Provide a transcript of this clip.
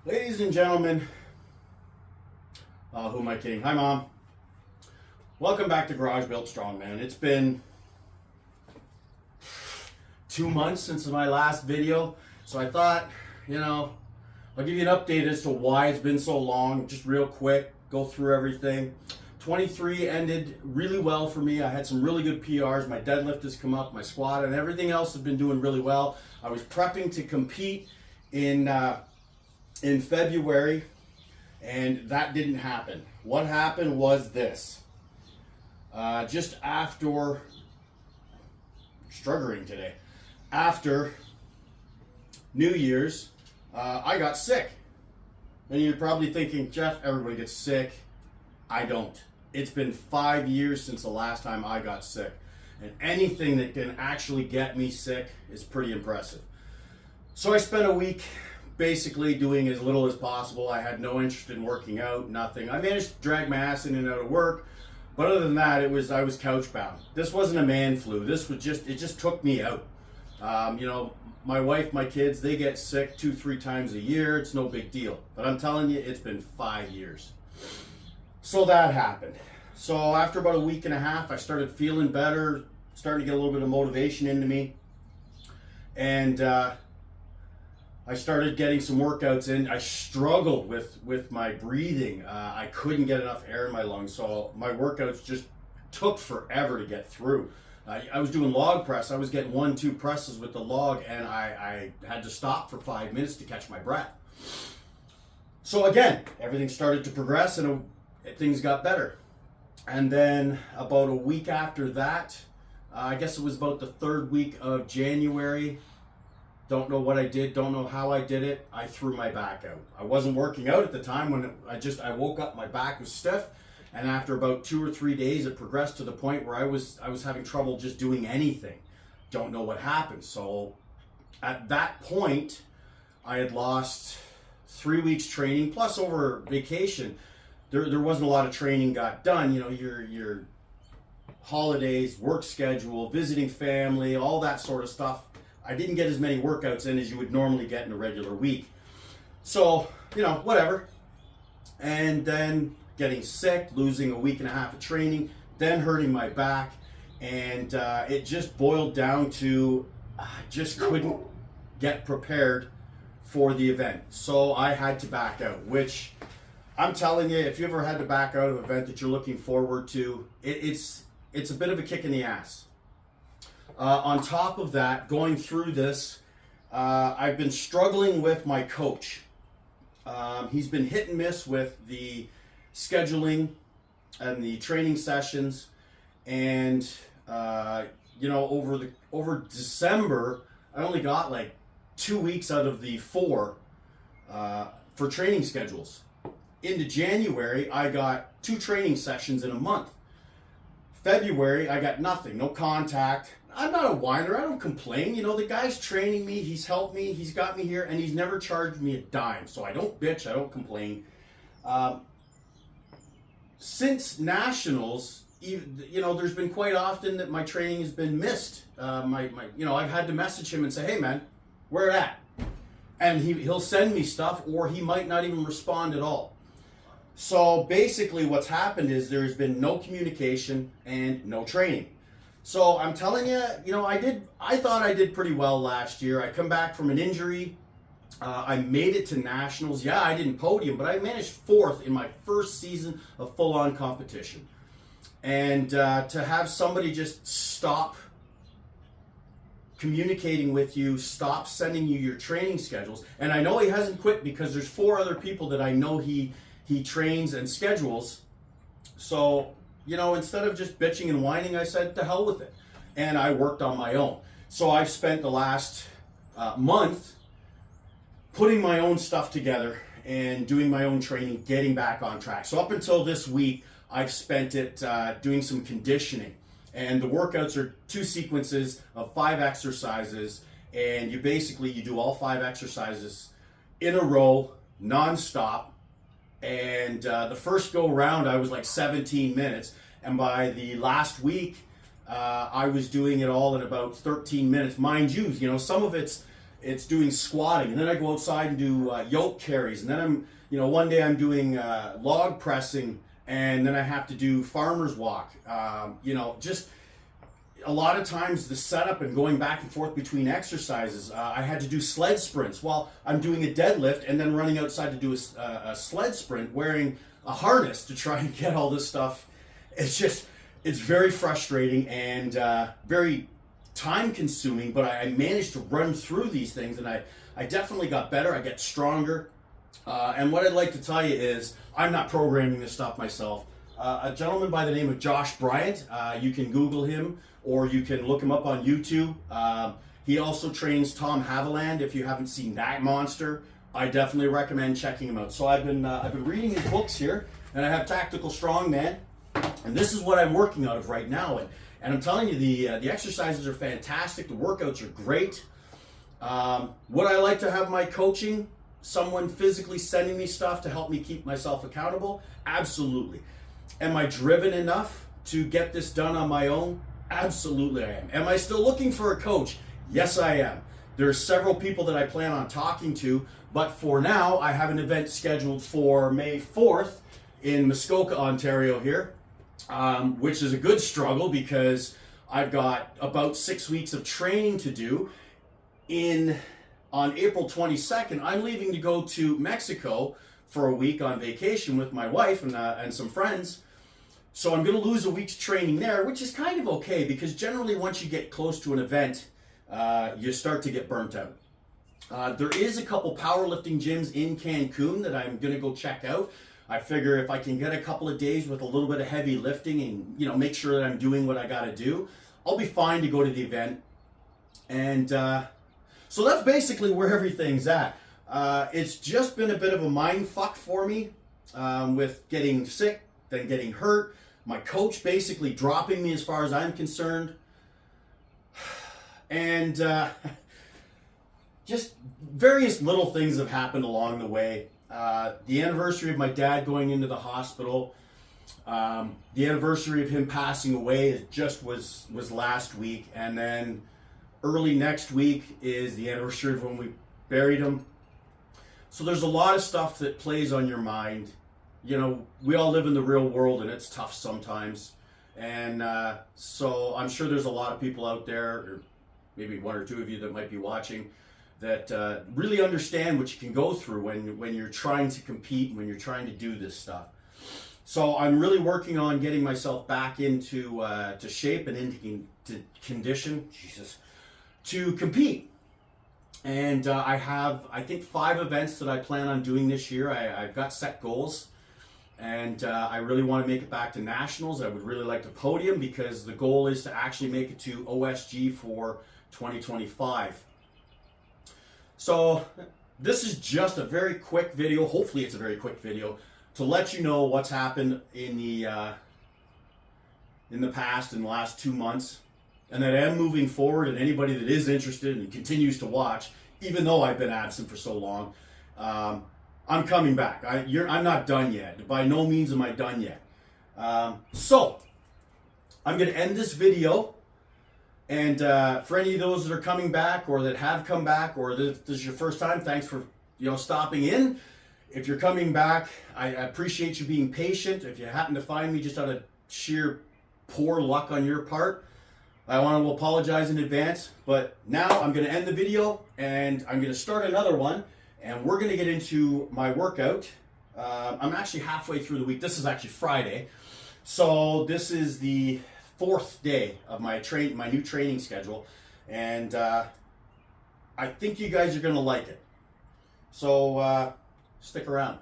Ladies and gentlemen, who am I kidding? Hi, Mom. Welcome back to Garage Built Strong, man. It's been 2 months since my last video, so I thought, I'll give you an update as to why it's been so long, just real quick, go through everything. 23 ended really well for me. I had some really good PRs. My deadlift has come up, my squat, and everything else has been doing really well. I was prepping to compete in February, and that didn't happen. What happened was this. Just after, struggling today, after New Year's, I got sick. And you're probably thinking, Jeff, everybody gets sick. I don't. It's been 5 years since the last time I got sick. And anything that can actually get me sick is pretty impressive. So I spent a week basically doing as little as possible. I had no interest in working out, nothing. I managed to drag my ass in and out of work, but other than that, I was couch bound. This wasn't a man flu. It just took me out. My wife, my kids, they get sick 2-3 times a year. It's no big deal. But I'm telling you, it's been 5 years. So that happened. So after about a week and a half, I started feeling better, starting to get a little bit of motivation into me. And I started getting some workouts in. I struggled with my breathing. I couldn't get enough air in my lungs, so my workouts just took forever to get through. I was doing log press. I was getting 1-2 presses with the log, and I had to stop for 5 minutes to catch my breath. So again, everything started to progress, and things got better. And then about a week after that, I guess it was about the 3rd week of January, don't know what I did, don't know how I did it, I threw my back out. I wasn't working out at the time. When I woke up, my back was stiff, and after about 2 or 3 days, it progressed to the point where I was having trouble just doing anything. Don't know what happened. So at that point, I had lost 3 weeks training, plus over vacation, there wasn't a lot of training got done. Your holidays, work schedule, visiting family, all that sort of stuff. I didn't get as many workouts in as you would normally get in a regular week. So, whatever. And then getting sick, losing a week and a half of training, then hurting my back. And it just boiled down to I just couldn't get prepared for the event. So I had to back out, which I'm telling you, if you ever had to back out of an event that you're looking forward to, it's a bit of a kick in the ass. On top of that, going through this, I've been struggling with my coach. He's been hit and miss with the scheduling and the training sessions, and over December, I only got like 2 weeks out of the 4 for training schedules. Into January, I got 2 training sessions in a month. February, I got nothing, no contact. I'm not a whiner, I don't complain. The guy's training me, he's helped me, he's got me here, and he's never charged me a dime. So I don't bitch, I don't complain. Since Nationals, there's been quite often that my training has been missed. I've had to message him and say, hey man, where at? And he'll send me stuff, or he might not even respond at all. So basically what's happened is there's been no communication and no training. So I'm telling you, I thought I did pretty well last year. I come back from an injury. I made it to Nationals. Yeah, I didn't podium, but I managed 4th in my first season of full-on competition. And to have somebody just stop communicating with you, stop sending you your training schedules. And I know he hasn't quit, because there's 4 other people that I know he trains and schedules. So, instead of just bitching and whining, I said, to hell with it. And I worked on my own. So I've spent the last month putting my own stuff together and doing my own training, getting back on track. So up until this week, I've spent it doing some conditioning. And the workouts are 2 sequences of 5 exercises. And you do all 5 exercises in a row, non-stop. And the first go round, I was like 17 minutes. And by the last week, I was doing it all in about 13 minutes. Mind you, some of it's it's doing squatting, and then I go outside and do yoke carries, and then one day I'm doing log pressing, and then I have to do farmer's walk. Just a lot of times the setup and going back and forth between exercises. I had to do sled sprints while I'm doing a deadlift, and then running outside to do a sled sprint wearing a harness to try and get all this stuff. It's very frustrating and very time consuming, but I managed to run through these things, and I definitely got better. I get stronger. And what I'd like to tell you is I'm not programming this stuff myself. A gentleman by the name of Josh Bryant, you can Google him or you can look him up on YouTube. He also trains Tom Haviland. If you haven't seen that monster, I definitely recommend checking him out. So I've been reading his books here, and I have Tactical Strongman, and this is what I'm working out of right now. And I'm telling you, the exercises are fantastic. The workouts are great. Would I like to have my coaching, someone physically sending me stuff to help me keep myself accountable? Absolutely. Am I driven enough to get this done on my own? Absolutely I am. Am I still looking for a coach? Yes, I am. There's several people that I plan on talking to, but for now, I have an event scheduled for May 4th in Muskoka, Ontario here, which is a good struggle because I've got about 6 weeks of training to do. On April 22nd, I'm leaving to go to Mexico for a week on vacation with my wife and some friends. So I'm going to lose a week's training there, which is kind of okay because generally once you get close to an event, you start to get burnt out. There is a couple powerlifting gyms in Cancun that I'm going to go check out. I figure if I can get a couple of days with a little bit of heavy lifting and make sure that I'm doing what I got to do, I'll be fine to go to the event. And so that's basically where everything's at. It's just been a bit of a mind fuck for me with getting sick, then getting hurt. My coach basically dropping me as far as I'm concerned. And just various little things have happened along the way. The anniversary of my dad going into the hospital, the anniversary of him passing away was last week, and then early next week is the anniversary of when we buried him. So there's a lot of stuff that plays on your mind. We all live in the real world, and it's tough sometimes. And so I'm sure there's a lot of people out there, or maybe one or two of you that might be watching, that really understand what you can go through when you're trying to compete, when you're trying to do this stuff. So I'm really working on getting myself back into to shape and into condition, to compete. And I have, I think, 5 events that I plan on doing this year. I've got set goals. And I really want to make it back to nationals. I would really like to podium because the goal is to actually make it to OSG for 2025. So this is just a very quick video. Hopefully it's a very quick video to let you know what's happened in the past, in the last 2 months, and that I am moving forward. And anybody that is interested and continues to watch, even though I've been absent for so long, I'm coming back. I'm not done yet. By no means am I done yet. So I'm going to end this video. And for any of those that are coming back or that have come back, or this is your first time, thanks for stopping in. If you're coming back, I appreciate you being patient. If you happen to find me just out of sheer poor luck on your part, I want to apologize in advance. But now I'm going to end the video and I'm going to start another one. And we're going to get into my workout. I'm actually halfway through the week. This is actually Friday. So this is the 4th day of my new training schedule. And I think you guys are going to like it. So stick around.